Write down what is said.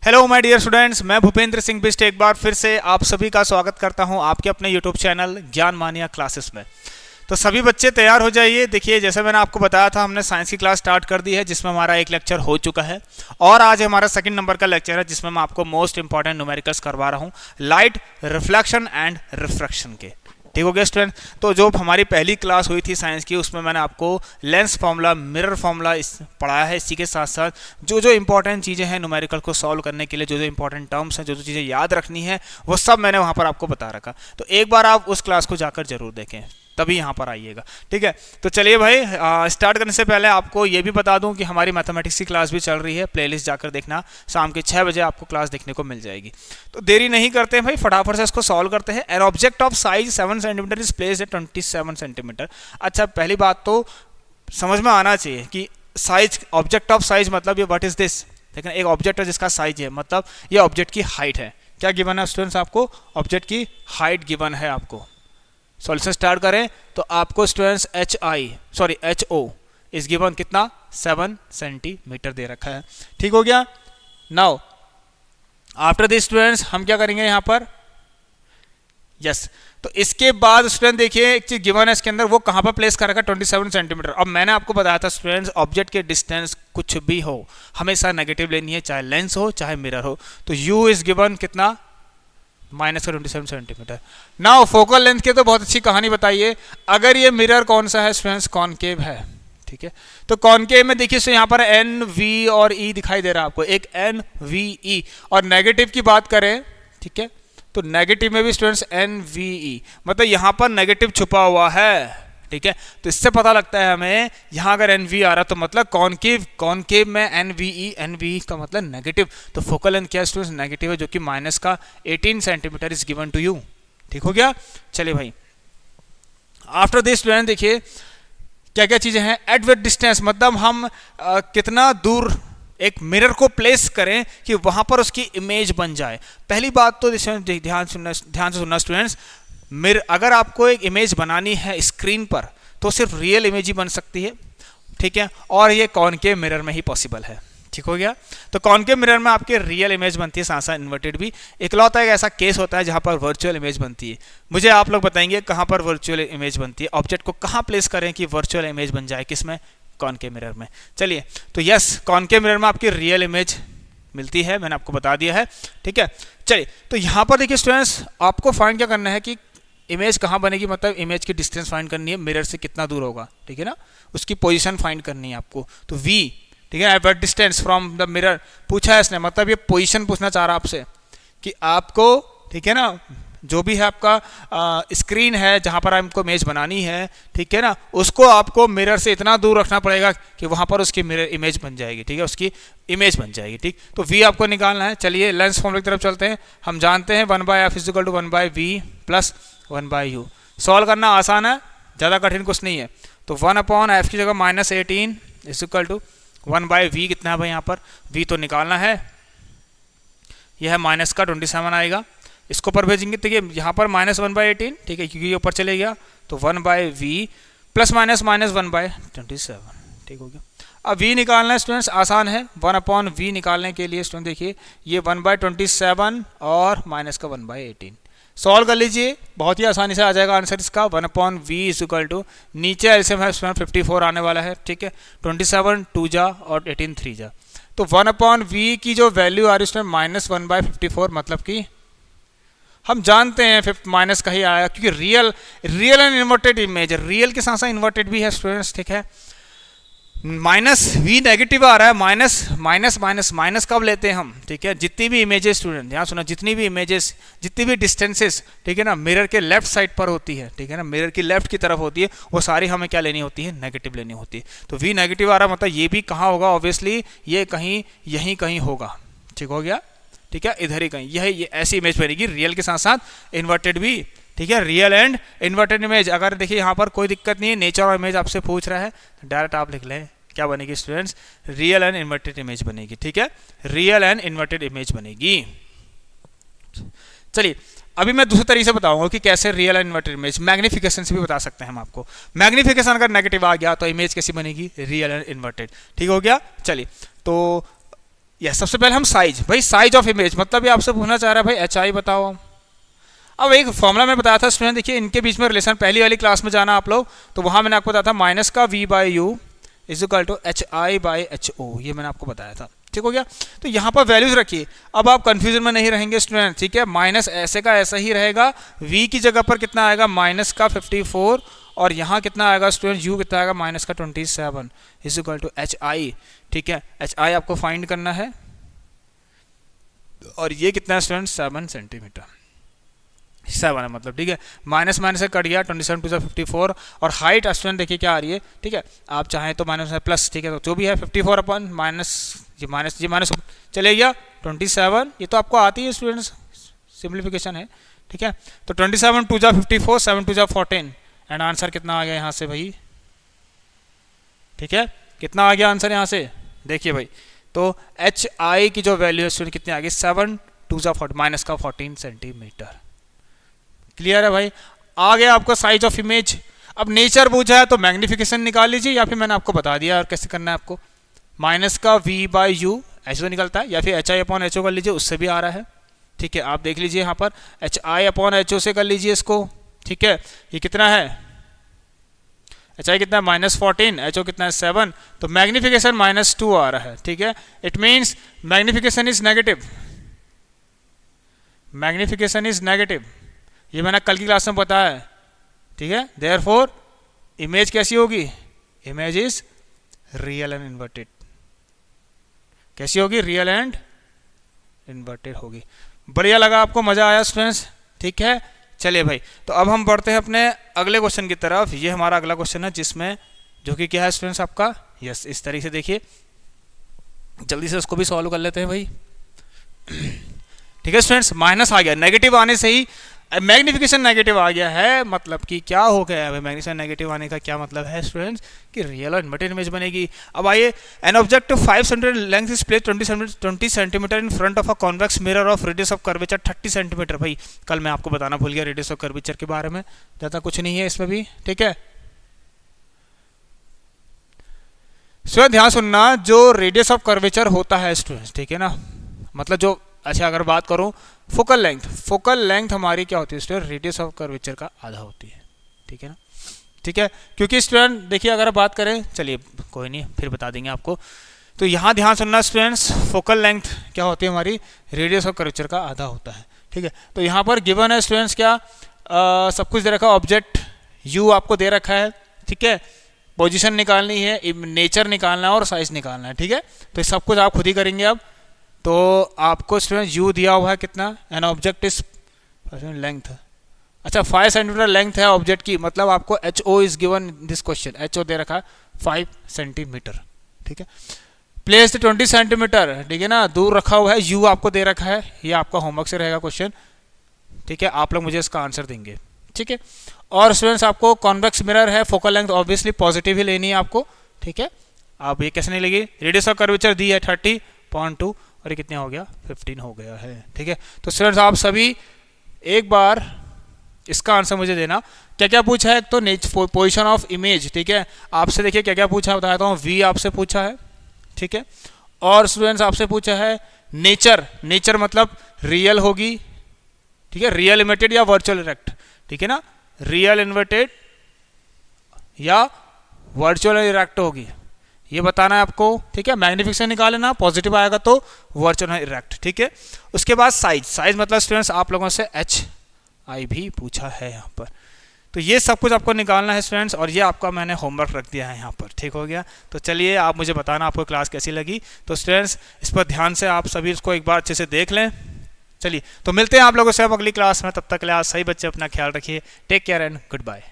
Hello my dear students, मैं भूपेंद्र सिंह बिष्ट एक बार फिर से आप सभी का स्वागत करता हूं आपके अपने यूट्यूब चैनल ज्ञान मानिया क्लासेस में। तो सभी बच्चे तैयार हो जाइए। देखिए, जैसे मैंने आपको बताया था, हमने साइंस की क्लास स्टार्ट कर दी है जिसमें हमारा एक लेक्चर हो चुका है और आज हमारा सेकंड नंबर का लेक्चर है जिसमें मैं आपको मोस्ट इंपॉर्टेंट न्यूमेरिकल्स करवा रहा हूं, लाइट रिफ्लेक्शन एंड रिफ्रैक्शन के। ठीक हो गया स्टूडेंट। तो जो हमारी पहली क्लास हुई थी साइंस की, उसमें मैंने आपको लेंस फार्मूला, मिरर फार्मूला पढ़ाया है। इसी के साथ साथ जो जो इंपॉर्टेंट चीज़ें हैं न्यूमेरिकल को सॉल्व करने के लिए, जो जो इंपॉर्टेंट टर्म्स हैं, जो जो चीज़ें याद रखनी है, वो सब मैंने वहाँ पर आपको बता रखा। तो एक बार आप उस क्लास को जाकर जरूर देखें, तभी यहाँ पर आइएगा। ठीक है, तो चलिए भाई, स्टार्ट करने से पहले आपको ये भी बता दूं कि हमारी मैथमेटिक्स की क्लास भी चल रही है। प्लेलिस्ट जाकर देखना, शाम के 6 बजे आपको क्लास देखने को मिल जाएगी। तो देरी नहीं करते हैं भाई, फटाफट से इसको सॉल्व करते हैं। An object of size 7 centimetre is placed at 27 centimetre. अच्छा, पहली बात तो समझ में आना चाहिए कि साइज, ऑब्जेक्ट ऑफ साइज मतलब ये व्हाट इज दिस। लेकिन एक ऑब्जेक्ट है जिसका साइज है, मतलब ये ऑब्जेक्ट की हाइट है। क्या गिवन है स्टूडेंट्स? आपको ऑब्जेक्ट की हाइट गिवन है। आपको सॉल्यूशन स्टार्ट करें तो आपको स्टूडेंट्स एच ओ इस गिवन कितना 7 सेंटीमीटर दे रखा है। ठीक हो गया। नाउ आफ्टर दिस स्टूडेंट्स हम क्या करेंगे यहाँ पर? यस, तो इसके बाद स्टूडेंट देखिए, एक चीज गिवन है इसके अंदर, वो कहाँ पर प्लेस कर रखा है? 27 सेंटीमीटर। अब मैंने आपको बताया था स्टूडेंट्स, ऑब्जेक्ट के डिस्टेंस कुछ भी हो हमेशा नेगेटिव लेनी है, चाहे लेंस हो चाहे मिरर हो। तो यू इज गिवन कितना? -27 सेंटीमीटर। नाउ फोकल लेंथ की तो बहुत अच्छी कहानी बताइए। अगर ये मिरर कौन सा है स्टूडेंट्स? कॉनकेव है। ठीक है, तो कॉनकेव में देखिए यहाँ पर एन वी और ई दिखाई दे रहा है आपको, एक एन वी ई। और नेगेटिव की बात करें, ठीक है, तो नेगेटिव में भी स्टूडेंट्स एन वी ई, मतलब यहाँ पर नेगेटिव छुपा हुआ है। ठीक है, तो इससे पता लगता है हमें यहाँ अगर एन वी आ रहा तो मतलब कॉनकेव में एन वी का मतलब नेगेटिव। तो फोकल लेंथ क्या स्टूडेंट्स? नेगेटिव है, जो कि माइनस का 18 centimetre is given to you. ठीक हो गया। चलिए भाई, आफ्टर दिस स्टूडेंट देखिए क्या क्या चीजें हैं। एट विद डिस्टेंस मतलब हम कितना दूर एक मिरर को प्लेस करें कि वहां पर उसकी इमेज बन जाए। पहली बात तो ध्यान से सुनना स्टूडेंट्स, अगर आपको एक इमेज बनानी है स्क्रीन पर तो सिर्फ रियल इमेज ही बन सकती है। ठीक है, और ये कॉनकेव मिरर में ही पॉसिबल है। ठीक हो गया। तो कॉनकेव मिरर में आपके रियल इमेज बनती है, साथ साथ इन्वर्टेड भी। इकलौता एक ऐसा केस होता है जहां पर वर्चुअल इमेज बनती है। मुझे आप लोग बताएंगे कहां पर वर्चुअल इमेज बनती है, ऑब्जेक्ट को कहां प्लेस करें कि वर्चुअल इमेज बन जाए, किसमें? कॉनकेव मिरर में। चलिए, तो यस, कॉनकेव मिरर में आपकी रियल इमेज मिलती है, मैंने आपको बता दिया है। ठीक है, चलिए, तो यहां पर देखिए स्टूडेंट्स, आपको फाइंड क्या करना है कि इमेज कहाँ बनेगी, मतलब इमेज की डिस्टेंस फाइंड करनी है, मिरर से कितना दूर होगा। ठीक है ना, उसकी पोजीशन फाइंड करनी है आपको। तो v, ठीक है, at distance from the mirror पूछा है इसने, मतलब ये पोजीशन पूछना चाह रहा है आपसे कि आपको, ठीक है ना, जो भी है आपका स्क्रीन है जहाँ पर आपको इमेज बनानी है, ठीक है ना, उसको आपको मिरर से इतना दूर रखना पड़ेगा कि वहाँ पर उसकी मिरर इमेज बन जाएगी। ठीक है, उसकी इमेज बन जाएगी। ठीक, तो v आपको निकालना है। चलिए लेंस फॉर्मूले की तरफ चलते हैं। हम जानते हैं 1/f = 1/v + 1/u। सॉल्व करना आसान है, ज़्यादा कठिन कुछ नहीं है। तो 1/f की जगह -18 = 1/v कितना है भाई? यहाँ पर v तो निकालना है, यह है माइनस का 27 आएगा। इसको पर भेजेंगे, देखिए यहाँ पर -1/18, ठीक है, क्योंकि ये ऊपर चले गया। तो 1/v + -1/27। ठीक हो गया। अब v निकालना है स्टूडेंट्स, आसान है। 1/v निकालने के लिए स्टूडेंट देखिए, ये 1/27 और माइनस का 1/18 सॉल्व कर लीजिए, बहुत ही आसानी से आ जाएगा आंसर इसका। 1/v = नीचे एलसीएम है स्टूडेंट 54 आने वाला है। ठीक है, 27 2 जा और 18 3 जा। तो 1/v की जो वैल्यू आ रही है स्टूडेंट -1/54, मतलब कि हम जानते हैं माइनस का ही आया, क्योंकि real and inverted image, real के साथ साथ इन्वर्टेड भी है स्टूडेंट्स। ठीक है, -v नेगेटिव आ रहा है, माइनस कब लेते हैं हम? ठीक है, जितनी भी इमेजेस स्टूडेंट ध्यान सुना, जितनी भी इमेजेस, जितनी भी डिस्टेंसेस, ठीक है ना, मिरर के लेफ्ट साइड पर होती है, ठीक है ना, मिरर की लेफ्ट की तरफ होती है, वो सारी हमें क्या लेनी होती है? नेगेटिव लेनी होती है। तो v नेगेटिव आ रहा है, मतलब ये भी कहाँ होगा? ऑब्वियसली ये कहीं यहीं कहीं होगा। ठीक हो गया। ठीक है, इधर ही कहीं, ये ऐसी इमेज बनेगी, रियल के साथ साथ इन्वर्टेड भी। ठीक है, रियल एंड इन्वर्टेड इमेज। अगर देखिए यहाँ पर कोई दिक्कत नहीं है, नेचर और इमेज आपसे पूछ रहा है, तो डायरेक्ट आप लिख लें, क्या बनेगी students? Real and inverted image बनेगी। ठीक है, रियल एंड इन्वर्टेड इमेज बनेगी। चलिए, अभी मैं दूसरे तरीके से बताऊंगा कि कैसे real and inverted image, magnification से भी बता सकते हैं हम आपको। मैग्निफिकेशन अगर नेगेटिव आ गया तो इमेज कैसी बनेगी? Real and inverted. ठीक हो गया। चलिए, तो यस, सबसे पहले हम साइज, भाई साइज ऑफ इमेज मतलब ये आपसे पूछना चाह रहा है भाई एच आई बताओ। अब एक फॉर्मूला में बताया था स्टूडेंट, देखिए इनके बीच में रिलेशन पहली वाली क्लास में जाना आप लोग, तो वहाँ मैंने आपको बताया था माइनस का v by u is equal to H I by H O, ये मैंने आपको बताया था, ठीक हो गया। तो यहाँ पर वैल्यूज रखिए, अब आप कंफ्यूजन में नहीं रहेंगे स्टूडेंट, ठीक है। माइनस ऐसे का ऐसा ही रहेगा, v की जगह पर कितना आएगा माइनस का 54 और यहाँ कितना आएगा स्टूडेंट u कितना आएगा माइनस का 27 is equal to H I, ठीक है। एच आई आपको फाइंड करना है और ये कितना है स्टूडेंट 7 सेंटीमीटर, 7 है मतलब, ठीक है। माइनस माइनस से कट गया 27 टू 54 और हाइट स्टूडेंट देखिए क्या आ रही है, ठीक है। आप चाहें तो माइनस प्लस, ठीक है, तो जो भी है 54 अपन माइनस ये माइनस चले गया 27, ये तो आपको आती है स्टूडेंट्स, सिंप्लीफिकेशन है, ठीक है। तो 27 टू 54, 7 टू 14 एंड आंसर कितना आ गया यहाँ से भाई, ठीक है। कितना आ गया आंसर यहाँ से, देखिए भाई, तो एच आई की जो वैल्यू है स्टूडेंट कितनी आ गई 7 टू 14 माइनस का 14 सेंटीमीटर। क्लियर है भाई, आ गया आपको साइज ऑफ इमेज। अब नेचर पूछा है तो मैग्निफिकेशन निकाल लीजिए, या फिर मैंने आपको बता दिया और कैसे करना है आपको, माइनस का v बाई यू ऐसे तो निकलता है, या फिर H I upon H O कर लीजिए, उससे भी आ रहा है, ठीक है। आप देख लीजिए यहाँ पर H I upon H O से कर लीजिए इसको, ठीक है। ये कितना है, एच आई कितना है -14, एच ओ कितना है 7, तो मैग्निफिकेशन -2 आ रहा है, ठीक है। It means magnification is negative, magnification is negative, ये मैंने कल की क्लास में बताया है, ठीक है। देयरफॉर इमेज कैसी होगी, image is real and inverted, कैसी होगी, रियल एंड इन्वर्टेड होगी। बढ़िया लगा आपको, मजा आया स्टूडेंट्स, ठीक है। चलिए भाई, तो अब हम बढ़ते हैं अपने अगले क्वेश्चन की तरफ। ये हमारा अगला क्वेश्चन है जिसमें जो कि क्या है स्टूडेंट्स आपका, यस इस तरीके से देखिए, जल्दी से उसको भी सॉल्व कर लेते हैं भाई, ठीक है स्टूडेंट्स। माइनस आ गया, नेगेटिव आने से ही मैग्निफिकेशन नेगेटिव आ गया है, मतलब कि क्या हो गया है भाई, मैग्निफिकेशन नेगेटिव आने का क्या मतलब है स्टूडेंट्स कि रियल और इन्वर्टेड इमेज बनेगी। अब आइए, an object 5 centimetre length is placed 20 centimetre in front of a convex mirror of radius of curvature 30 centimetre. भाई कल मैं आपको बताना भूल गया रेडियस ऑफ कर्वेचर के बारे में, ज़्यादा कुछ नहीं है इसमें भी, ठीक है। स्टूडेंट ध्यान सुनना, जो रेडियस ऑफ कर्वेचर होता है स्टूडेंट्स, ठीक है ना, मतलब जो, अच्छा अगर बात करूं फोकल लेंथ हमारी क्या होती है स्टूडेंट, रेडियस ऑफ कर्वेचर का आधा होती है, ठीक है ना, ठीक है। क्योंकि स्टूडेंट देखिए अगर बात करें, चलिए कोई नहीं फिर बता देंगे आपको, तो यहाँ ध्यान सुनना स्टूडेंट्स, फोकल लेंथ क्या होती है हमारी, रेडियस ऑफ कर्वेचर का आधा होता है, ठीक है। तो यहाँ पर गिवन है स्टूडेंट्स क्या, सब कुछ दे रखा है, ऑब्जेक्ट यू आपको दे रखा है, ठीक है, पोजीशन निकालनी है, नेचर निकालना है और साइज निकालना है, ठीक है। तो सब कुछ आप खुद ही करेंगे अब। तो आपको स्टूडेंट यू दिया हुआ है कितना, एन ऑब्जेक्ट इज लेंथ, अच्छा 5 सेंटीमीटर लेंथ है ऑब्जेक्ट की, मतलब आपको H O is given this question, H O दे रखा है 5 सेंटीमीटर, ठीक है। प्लेस्ड 20 सेंटीमीटर, ठीक है ना, दूर रखा हुआ है, यू आपको दे रखा है, ये आपका होमवर्क से रहेगा क्वेश्चन, ठीक है। आप लोग मुझे इसका आंसर देंगे, ठीक है। और स्टूडेंट्स आपको कॉन्वेक्स मिरर है, फोकल लेंथ ऑब्वियसली पॉजिटिव ही लेनी है आपको, ठीक है। आप ये कैसे नहीं लेगी, रेडियस ऑफ कर्वेचर दी है 30.2 और ये कितना हो गया 15 हो गया है, ठीक है। तो स्टूडेंट्स आप सभी एक बार इसका आंसर मुझे देना, क्या क्या पूछा है, तो पोजीशन ऑफ इमेज, ठीक है, आपसे देखिए क्या क्या पूछा है बताता हूँ। वी आपसे पूछा है, ठीक है, और स्टूडेंट्स आपसे पूछा है नेचर मतलब रियल होगी, ठीक है, रियल इन्वर्टेड या वर्चुअल इरेक्ट, ठीक है ना, रियल इन्वर्टेड या वर्चुअल इरेक्ट होगी, ये बताना है आपको, ठीक है। मैग्निफिकेशन निकालना, पॉजिटिव आएगा तो वर्चुअल इरेक्ट, ठीक है। उसके बाद साइज मतलब स्टूडेंट्स आप लोगों से एच आई भी पूछा है यहाँ पर, तो ये सब कुछ आपको निकालना है स्टूडेंट्स, और ये आपका मैंने होमवर्क रख दिया है यहाँ पर, ठीक हो गया। तो चलिए आप मुझे बताना आपको क्लास कैसी लगी, तो स्टूडेंट्स इस पर ध्यान से आप सभी इसको एक बार अच्छे से देख लें। चलिए तो मिलते हैं आप लोगों से अब अगली क्लास में, तब तक के लिए आप सही बच्चे अपना ख्याल रखिए, take care and good bye.